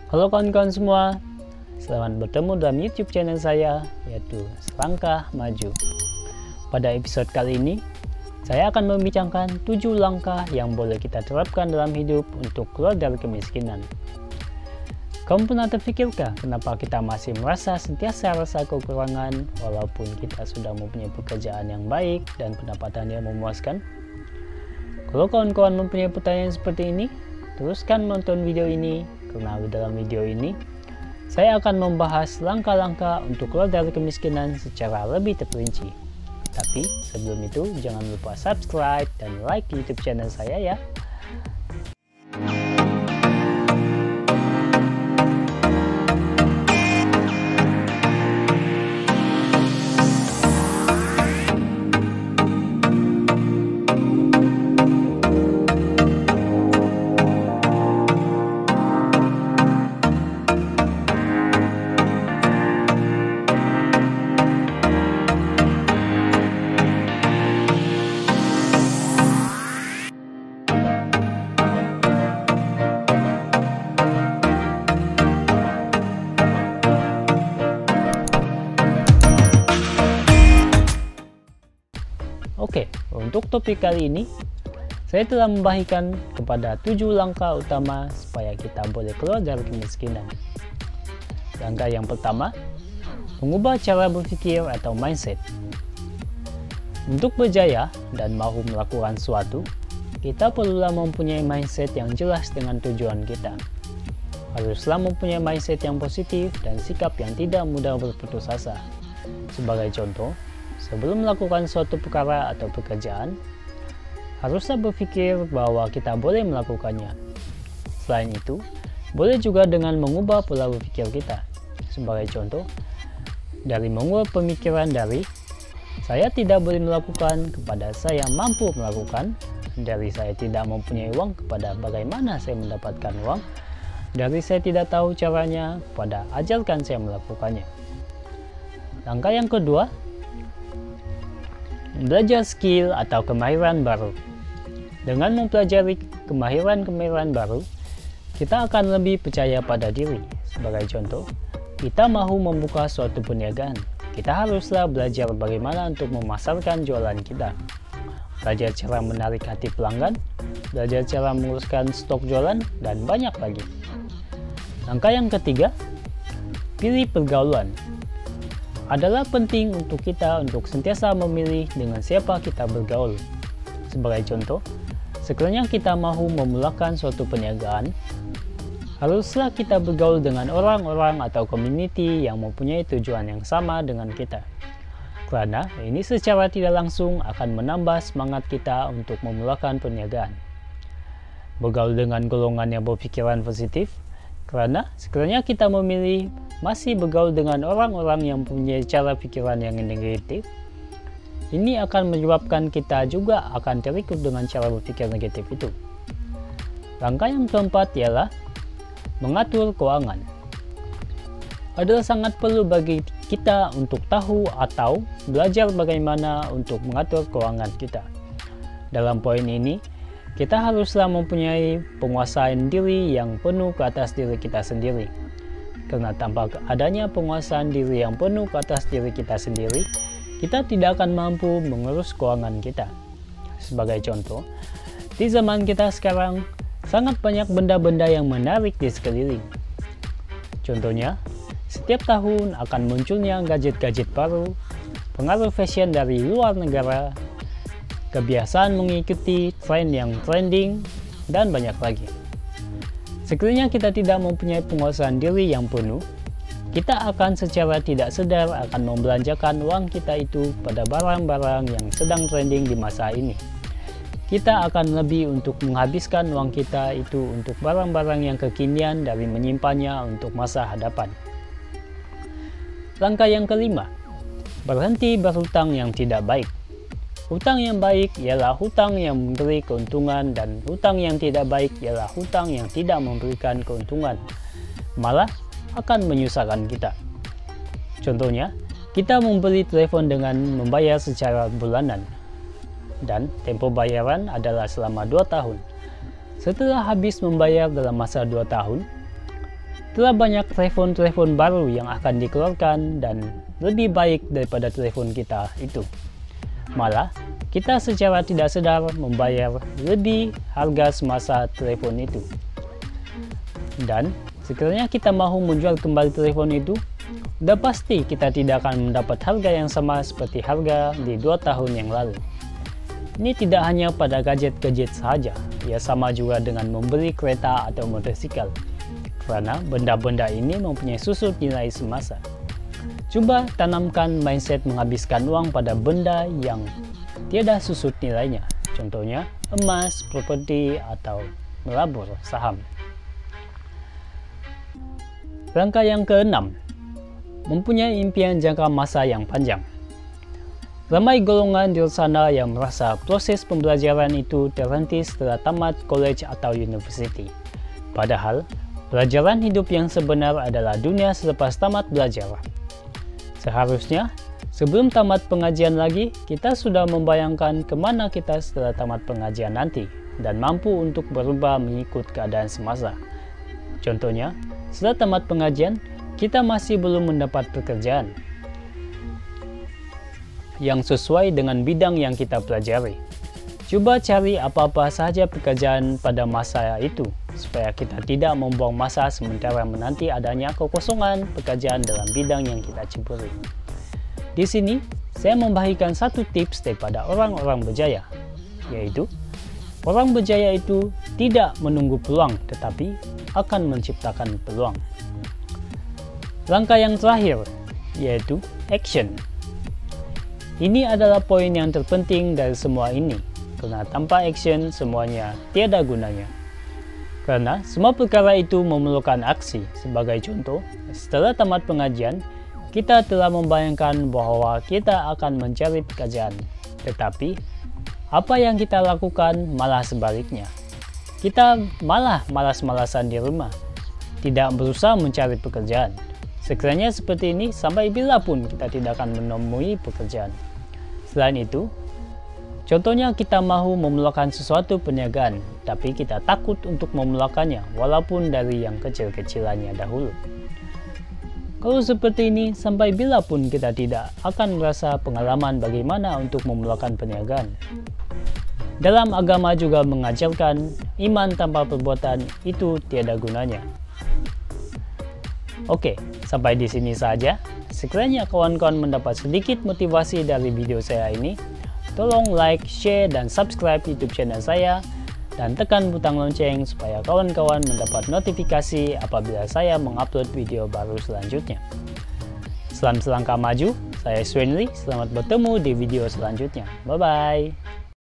Halo kawan-kawan semua, selamat bertemu dalam YouTube channel saya, yaitu Selangkah Maju. Pada episode kali ini, saya akan membincangkan 7 langkah yang boleh kita terapkan dalam hidup untuk keluar dari kemiskinan. Kamu pernah terpikirkah kenapa kita masih merasa sentiasa rasa kekurangan walaupun kita sudah mempunyai pekerjaan yang baik dan pendapatan yang memuaskan? Kalau kawan-kawan mempunyai pertanyaan seperti ini, teruskan menonton video ini, karena dalam video ini saya akan membahas langkah-langkah untuk keluar dari kemiskinan secara lebih terperinci. Tapi sebelum itu jangan lupa subscribe dan like YouTube channel saya ya. Oke, untuk topik kali ini, saya telah membagikan kepada 7 langkah utama supaya kita boleh keluar dari kemiskinan. Langkah yang pertama, mengubah cara berpikir atau mindset. Untuk berjaya dan mau melakukan sesuatu, kita perlulah mempunyai mindset yang jelas dengan tujuan kita. Haruslah mempunyai mindset yang positif dan sikap yang tidak mudah berputus asa. Sebagai contoh, sebelum melakukan suatu perkara atau pekerjaan, haruslah berpikir bahwa kita boleh melakukannya. Selain itu, boleh juga dengan mengubah pola berpikir kita. Sebagai contoh, dari mengubah pemikiran dari saya tidak boleh melakukan kepada saya mampu melakukan, dari saya tidak mempunyai uang kepada bagaimana saya mendapatkan uang, dari saya tidak tahu caranya kepada ajarkan saya melakukannya. Langkah yang kedua, belajar skill atau kemahiran baru. Dengan mempelajari kemahiran-kemahiran baru, kita akan lebih percaya pada diri. Sebagai contoh, kita mahu membuka suatu perniagaan, kita haruslah belajar bagaimana untuk memasarkan jualan kita, belajar cara menarik hati pelanggan, belajar cara menguruskan stok jualan, dan banyak lagi. Langkah yang ketiga, pilih pergaulan. Adalah penting untuk kita untuk sentiasa memilih dengan siapa kita bergaul. Sebagai contoh, sekiranya kita mahu memulakan suatu perniagaan, haruslah kita bergaul dengan orang-orang atau community yang mempunyai tujuan yang sama dengan kita. Karena ini secara tidak langsung akan menambah semangat kita untuk memulakan perniagaan. Bergaul dengan golongan yang berpikiran positif, karena sekiranya kita memilih masih bergaul dengan orang-orang yang punya cara pikiran yang negatif, ini akan menyebabkan kita juga akan terikut dengan cara berpikir negatif itu. Langkah yang keempat ialah mengatur keuangan. Adalah sangat perlu bagi kita untuk tahu atau belajar bagaimana untuk mengatur keuangan kita. Dalam poin ini, kita haruslah mempunyai penguasaan diri yang penuh ke atas diri kita sendiri. Karena tanpa adanya penguasaan diri yang penuh ke atas diri kita sendiri, kita tidak akan mampu mengurus keuangan kita. Sebagai contoh, di zaman kita sekarang, sangat banyak benda-benda yang menarik di sekeliling. Contohnya, setiap tahun akan munculnya gadget-gadget baru, pengaruh fashion dari luar negara, kebiasaan mengikuti tren yang trending, dan banyak lagi. Sekiranya kita tidak mempunyai penguasaan diri yang penuh, kita akan secara tidak sadar akan membelanjakan uang kita itu pada barang-barang yang sedang trending di masa ini. Kita akan lebih untuk menghabiskan uang kita itu untuk barang-barang yang kekinian dari menyimpannya untuk masa hadapan. Langkah yang kelima, berhenti berhutang yang tidak baik. Hutang yang baik ialah hutang yang memberi keuntungan, dan hutang yang tidak baik ialah hutang yang tidak memberikan keuntungan, malah akan menyusahkan kita. Contohnya, kita membeli telepon dengan membayar secara bulanan, dan tempo bayaran adalah selama 2 tahun. Setelah habis membayar dalam masa 2 tahun, Setelah banyak telepon-telepon baru yang akan dikeluarkan dan lebih baik daripada telepon kita itu, malah kita secara tidak sadar membayar lebih harga semasa telepon itu. Dan sekiranya kita mahu menjual kembali telepon itu, udah pasti kita tidak akan mendapat harga yang sama seperti harga di 2 tahun yang lalu. Ini tidak hanya pada gadget-gadget saja, ya sama juga dengan membeli kereta atau motorsikal, karena benda-benda ini mempunyai susut nilai semasa. Coba tanamkan mindset menghabiskan uang pada benda yang tiada susut nilainya, contohnya emas, properti, atau melabur saham. Langkah yang keenam, mempunyai impian jangka masa yang panjang. Ramai golongan di luar sana yang merasa proses pembelajaran itu terhenti setelah tamat college atau university. Padahal, pelajaran hidup yang sebenar adalah dunia selepas tamat belajar. Seharusnya, sebelum tamat pengajian lagi, kita sudah membayangkan kemana kita setelah tamat pengajian nanti dan mampu untuk berubah mengikut keadaan semasa. Contohnya, setelah tamat pengajian, kita masih belum mendapat pekerjaan yang sesuai dengan bidang yang kita pelajari. Coba cari apa-apa saja pekerjaan pada masa itu, supaya kita tidak membuang masa sementara menanti adanya kekosongan pekerjaan dalam bidang yang kita ceburi. Di sini, saya membagikan satu tips daripada orang-orang berjaya, yaitu orang berjaya itu tidak menunggu peluang, tetapi akan menciptakan peluang. Langkah yang terakhir, yaitu action. Ini adalah poin yang terpenting dari semua ini, karena tanpa action semuanya tiada gunanya. Karena semua perkara itu memerlukan aksi. Sebagai contoh, setelah tamat pengajian, kita telah membayangkan bahwa kita akan mencari pekerjaan. Tetapi, apa yang kita lakukan malah sebaliknya. Kita malah malas-malasan di rumah, tidak berusaha mencari pekerjaan. Sekiranya seperti ini, sampai bila pun kita tidak akan menemui pekerjaan. Selain itu, contohnya kita mahu memulakan sesuatu perniagaan, tapi kita takut untuk memulakannya, walaupun dari yang kecil-kecilannya dahulu. Kalau seperti ini, sampai bila pun kita tidak akan merasa pengalaman bagaimana untuk memulakan perniagaan. Dalam agama juga mengajarkan, iman tanpa perbuatan itu tiada gunanya. Oke, sampai di sini saja. Sekiranya kawan-kawan mendapat sedikit motivasi dari video saya ini, tolong like, share, dan subscribe YouTube channel saya, dan tekan butang lonceng supaya kawan-kawan mendapat notifikasi apabila saya mengupload video baru selanjutnya. Salam selangkah maju, saya Swenly, selamat bertemu di video selanjutnya. Bye-bye.